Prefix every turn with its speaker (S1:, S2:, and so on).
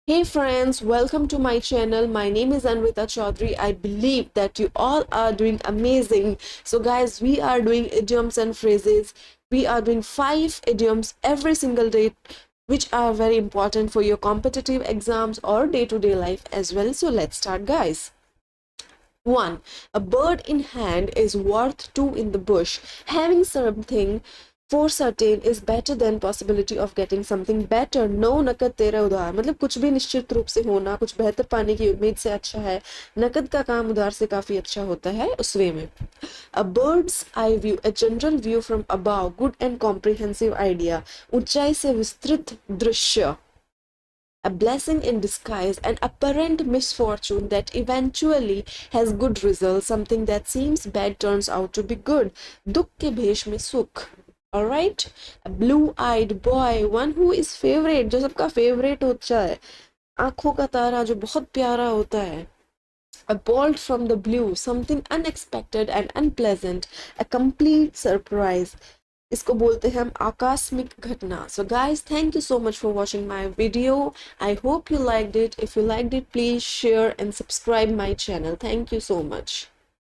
S1: Hey friends, welcome to my channel. My name is Anvita Chaudhary. I believe that you all are doing amazing. So guys, we are doing idioms and phrases. We are doing 5 idioms every single day, which are very important for your competitive exams or day-to-day life as well. So let's start, guys. 1. A bird in hand is worth two in the bush. Having something for certain is better than possibility of getting something better. No नकद तेरा उधार, मतलब कुछ भी निश्चित रूप से होना, कुछ बेहतर पाने की उम्मीद से अच्छा है. नकद का काम उधार से काफी अच्छा होता है उस वे में. A bird's eye view, a general view from above, good and comprehensive idea. ऊंचाई से विस्तृत दृश्य. A blessing in disguise, an apparent misfortune that eventually has good results. Something that seems bad turns out to be good. दुख के भेष में सुख. Alright? A blue-eyed boy, one who is favorite, जो सबका favorite होता है. आंखों का तारा जो बहुत प्यारा होता है. A bolt from the blue, something unexpected and unpleasant. A complete surprise. इसको बोलते हैं हम आकस्मिक घटना. So guys, thank you so much for watching my video. I hope you liked it. If you liked it, please share and subscribe my channel. Thank you so much.